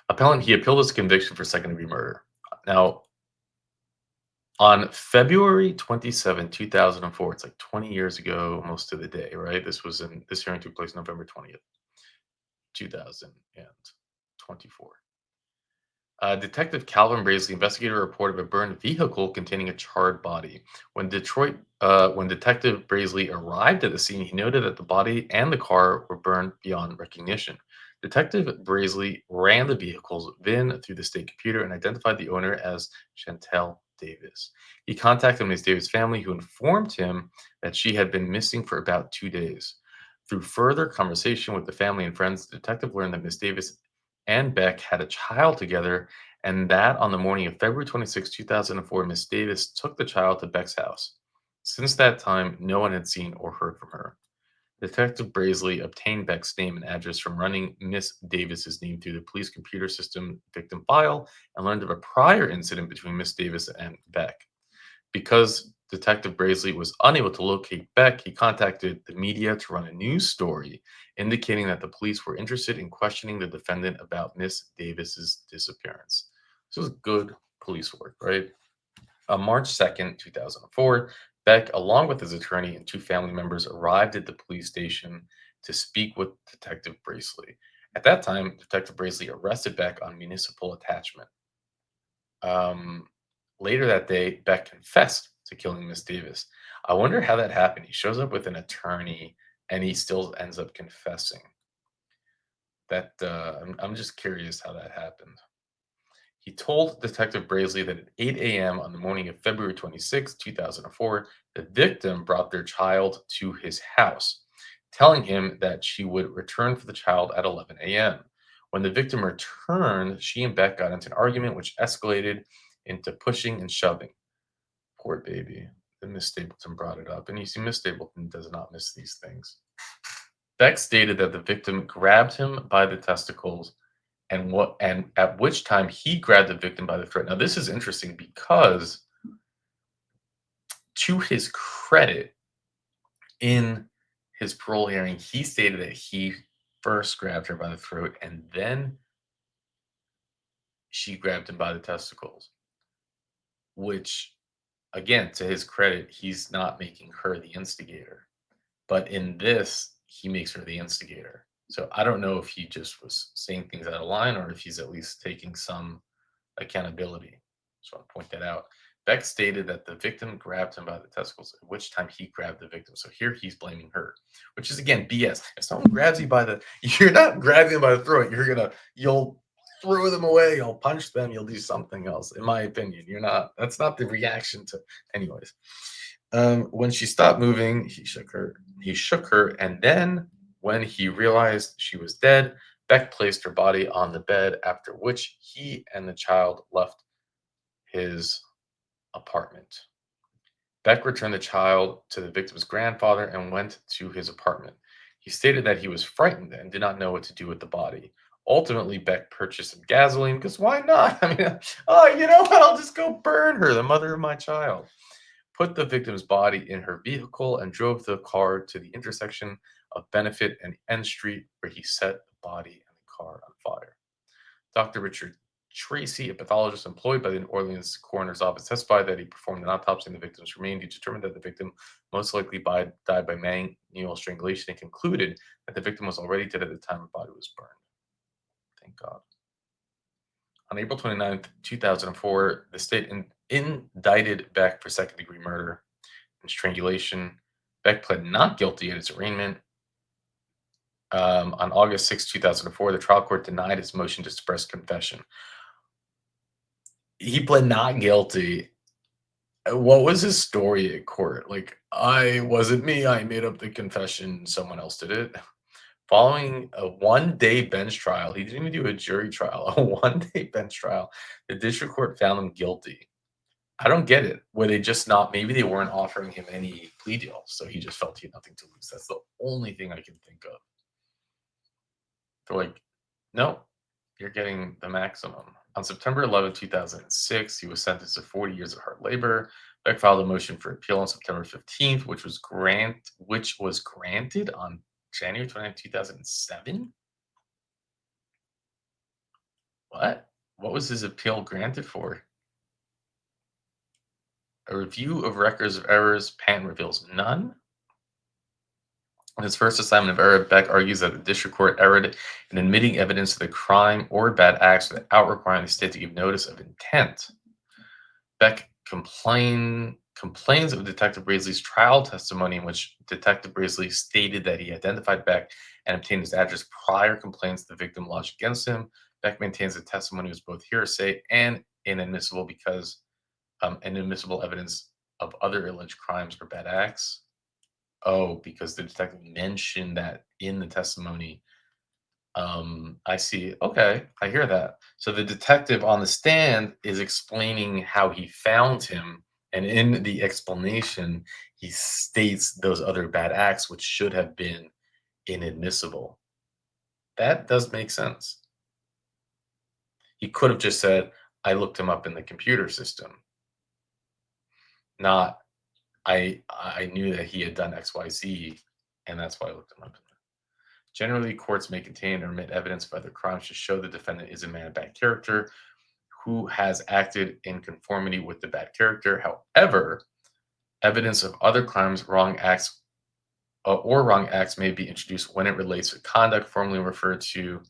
appellant, he appealed his conviction for second-degree murder. Now, on February 27, 2004, it's like 20 years ago, almost to the day, right? This hearing took place November 20th, 2024. Detective Calvin Braisley, investigator, reported a burned vehicle containing a charred body. When Detective Braisley arrived at the scene, he noted that the body and the car were burned beyond recognition. Detective Braisley ran the vehicle's VIN through the state computer and identified the owner as Chantel Davis. He contacted Ms. Davis' family, who informed him that she had been missing for about 2 days. Through further conversation with the family and friends, the detective learned that Ms. Davis and Beck had a child together, and that on the morning of February 26, 2004, Miss Davis took the child to Beck's house. Since that time, no one had seen or heard from her. Detective Braisley obtained Beck's name and address from running Miss Davis's name through the police computer system victim file and learned of a prior incident between Miss Davis and Beck. Because Detective Braisley was unable to locate Beck, he contacted the media to run a news story indicating that the police were interested in questioning the defendant about Miss Davis's disappearance. This was good police work, right? On March 2nd, 2004, Beck, along with his attorney and 2 family members, arrived at the police station to speak with Detective Braisley. At that time, Detective Braisley arrested Beck on municipal attachment. Later that day, Beck confessed to killing Miss Davis. I wonder how that happened. He shows up with an attorney and he still ends up confessing. That I'm just curious how that happened. He told Detective Braisley that at 8 a.m. on the morning of February 26, 2004, the victim brought their child to his house, telling him that she would return for the child at 11 a.m. When the victim returned, she and Beck got into an argument which escalated into pushing and shoving. Poor baby. Then Miss Stapleton brought it up. And you see, Miss Stapleton does not miss these things. Beck stated that the victim grabbed him by the testicles and at which time he grabbed the victim by the throat. Now, this is interesting because, to his credit, in his parole hearing, he stated that he first grabbed her by the throat and then she grabbed him by the testicles, which, again, to his credit, he's not making her the instigator. But in this, he makes her the instigator. So I don't know if he just was saying things out of line or if he's at least taking some accountability. Just want to point that out. Beck stated that the victim grabbed him by the testicles, at which time he grabbed the victim. So here he's blaming her, which is, again, BS. If someone grabs you by the, you're not grabbing them by the throat. You'll throw them away. You'll punch them. You'll do something else. In my opinion, that's not the reaction to, anyways. When she stopped moving, he shook her. And then when he realized she was dead, Beck placed her body on the bed, after which he and the child left his apartment. Beck returned the child to the victim's grandfather and went to his apartment. He stated that he was frightened and did not know what to do with the body. Ultimately, Beck purchased some gasoline because why not? I mean, you know what? I'll just go burn her, the mother of my child. Put the victim's body in her vehicle and drove the car to the intersection of Benefit and N Street, where he set the body and the car on fire. Dr. Richard Tracy, a pathologist employed by the New Orleans coroner's office, testified that he performed an autopsy on the victim's remains. He determined that the victim most likely died by manual strangulation and concluded that the victim was already dead at the time her body was burned. Thank God. On April 29th, 2004, the state indicted Beck for second-degree murder and strangulation. Beck pled not guilty at his arraignment. On August 6, 2004, the trial court denied his motion to suppress confession. He pled not guilty. What was his story at court? Like, I wasn't me. I made up the confession. Someone else did it. Following a one-day bench trial, he didn't even do a jury trial, a one-day bench trial, the district court found him guilty. I don't get it. Were they just not, maybe they weren't offering him any plea deals, so he just felt he had nothing to lose. That's the only thing I can think of. They're like, no, you're getting the maximum. On September 11, 2006, he was sentenced to 40 years of hard labor. Beck filed a motion for appeal on September 15th, which was granted on January 29, 2007. What? What was his appeal granted for? A review of records of errors. Pan reveals none. On his first assignment of error, Beck argues that the district court erred in admitting evidence of the crime or bad acts without requiring the state to give notice of intent. Beck complains of Detective Braisley's trial testimony, in which Detective Braisley stated that he identified Beck and obtained his address prior complaints the victim lodged against him. Beck maintains the testimony was both hearsay and inadmissible because inadmissible evidence of other alleged crimes or bad acts. Oh, because the detective mentioned that in the testimony. I see. Okay, I hear that. So the detective on the stand is explaining how he found him, and in the explanation, he states those other bad acts, which should have been inadmissible. That does make sense. He could have just said, I looked him up in the computer system. Not, I knew that he had done XYZ, and that's why I looked him up. Generally, courts may contain or omit evidence of other crimes to show the defendant is a man of bad character who has acted in conformity with the bad character. However, evidence of other crimes, wrong acts may be introduced when it relates to conduct formally referred to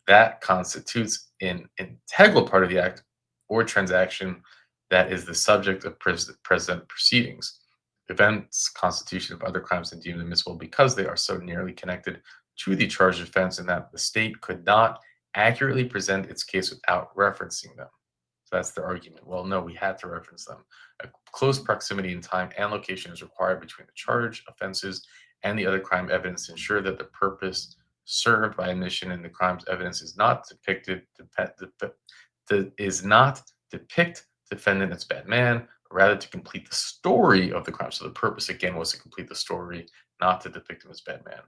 that constitutes an integral part of the act or transaction that is the subject of present proceedings. Events, constitution of other crimes and deemed admissible because they are so nearly connected to the charged offense and that the state could not accurately present its case without referencing them. So that's their argument. Well, no, we had to reference them. A close proximity in time and location is required between the charged offenses and the other crime evidence to ensure that the purpose served by omission in the crime's evidence is not depict defendant as bad man, but rather to complete the story of the crime. So the purpose again was to complete the story, not to depict him as bad man.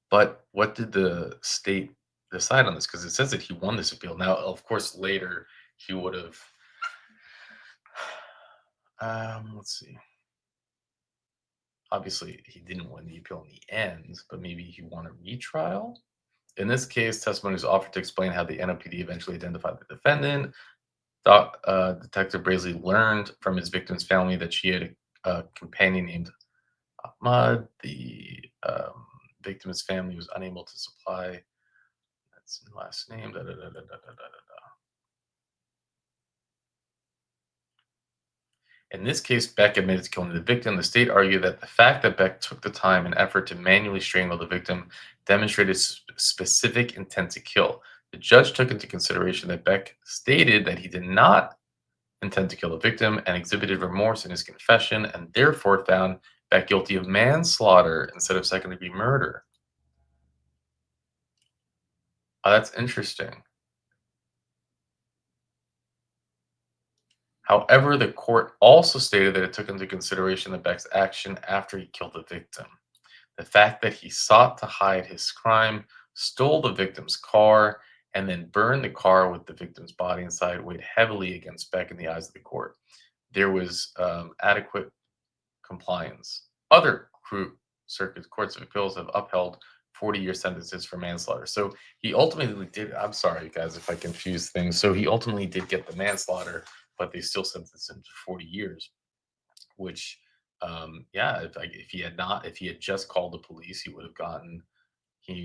But what did the state decide on this? Because it says that he won this appeal. Now, of course, later he would have. Let's see. Obviously, he didn't win the appeal in the end, but maybe he won a retrial. In this case, testimony was offered to explain how the NOPD eventually identified the defendant. Detective Braisley learned from his victim's family that she had a companion named Ahmad. The victim's family was unable to supply that's his last name. In this case, Beck admitted to killing the victim. The state argued that the fact that Beck took the time and effort to manually strangle the victim demonstrated specific intent to kill. The judge took into consideration that Beck stated that he did not intend to kill the victim and exhibited remorse in his confession and therefore found Beck guilty of manslaughter instead of second-degree murder. Oh, that's interesting. However, the court also stated that it took into consideration the Beck's action after he killed the victim. The fact that he sought to hide his crime, stole the victim's car, and then burned the car with the victim's body inside weighed heavily against Beck in the eyes of the court. There was adequate compliance. Other circuit courts of appeals have upheld 40-year sentences for manslaughter. So he ultimately did. I'm sorry, guys, if I confuse things. So he ultimately did get the manslaughter, but they still sentenced him to 40 years, which, yeah, if he had just called the police, he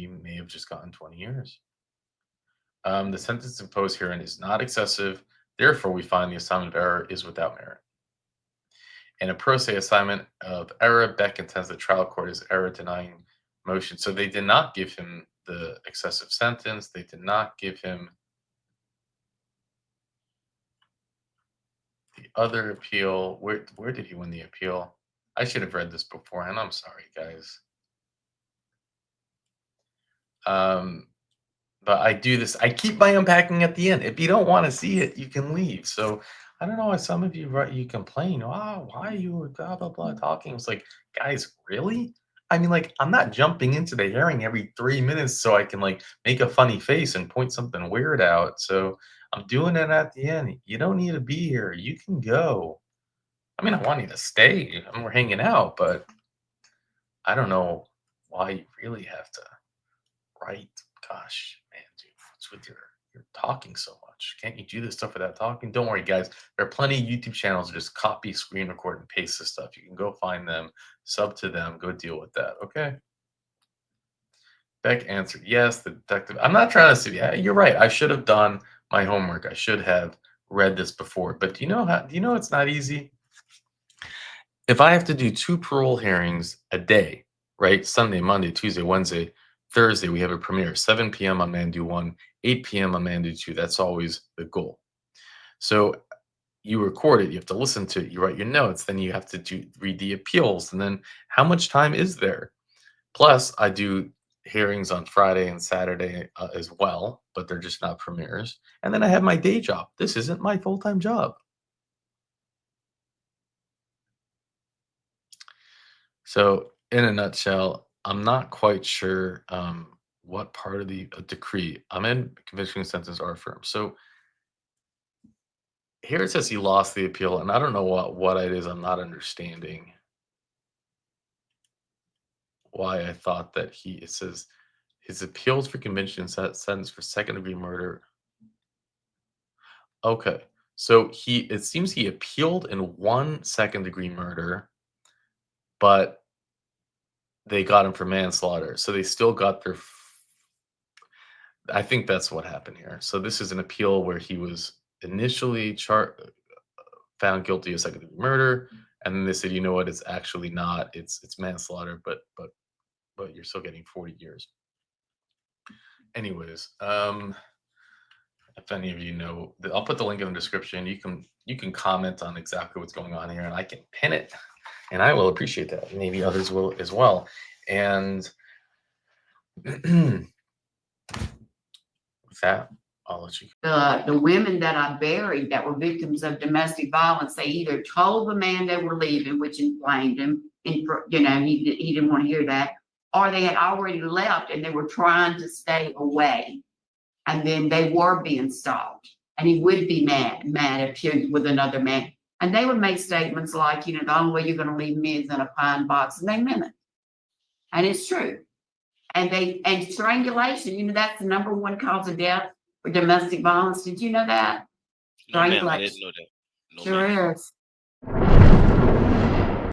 may have just gotten 20 years. The sentence imposed herein is not excessive. Therefore, we find the assignment of error is without merit. In a pro se assignment of error, Beck contends the trial court is error denying motion. So they did not give him the excessive sentence. They did not give him the other appeal. Where did he win the appeal? I should have read this beforehand. I'm sorry, guys. But I do this. I keep my unpacking at the end. If you don't want to see it, you can leave. So I don't know why some of you you complain. Oh, why are you blah blah blah talking? It's like, guys, really? I mean, like, I'm not jumping into the hearing every 3 minutes so I can like make a funny face and point something weird out. So I'm doing it at the end. You don't need to be here. You can go. I mean, I want you to stay. We're hanging out, but I don't know why you really have to write. Gosh, man, dude, what's with your talking so much? Can't you do this stuff without talking? Don't worry, guys. There are plenty of YouTube channels that just copy, screen record, and paste this stuff. You can go find them, sub to them, go deal with that. Okay. Beck answered yes. The detective. I'm not trying to say. Yeah, you're right. I should have done my homework. I should have read this before. But do you know how? Do you know it's not easy? If I have to do 2 parole hearings a day, right? Sunday, Monday, Tuesday, Wednesday, Thursday, we have a premiere. 7 p.m. on Mandu 1, 8 p.m. on Mandu 2. That's always the goal. So you record it, you have to listen to it, you write your notes, then you have to read the appeals, and then how much time is there? Plus, I do hearings on Friday and Saturday as well, but they're just not premieres. And then I have my day job. This isn't my full-time job. So, in a nutshell, I'm not quite sure what part of the decree I'm in. Conviction, sentence, or affirmed. So here it says he lost the appeal, and I don't know what it is. I'm not understanding why I thought that it says his appeals for conviction sentence for second-degree murder. Okay, so it seems he appealed in 1 second-degree murder, but they got him for manslaughter. So they still got their. I think that's what happened here. So this is an appeal where he was initially found guilty of second-degree murder, and then they said, you know what, it's actually not. It's manslaughter, but you're still getting 40 years. Anyways, if any of you know, I'll put the link in the description. You can comment on exactly what's going on here, and I can pin it, and I will appreciate that. Maybe others will as well. And with that, I'll let you go. The women that I buried that were victims of domestic violence, they either told the man they were leaving, which inflamed him, and he didn't want to hear that, or they had already left and they were trying to stay away, and then they were being stalked, and he would be mad if he was with another man, and they would make statements like, the only way you're going to leave me is in a pine box, and they meant it, and it's true. And strangulation, that's the number 1 cause of death for domestic violence. Did you know that? No, ma'am, I didn't know that. No, ma'am. Sure is.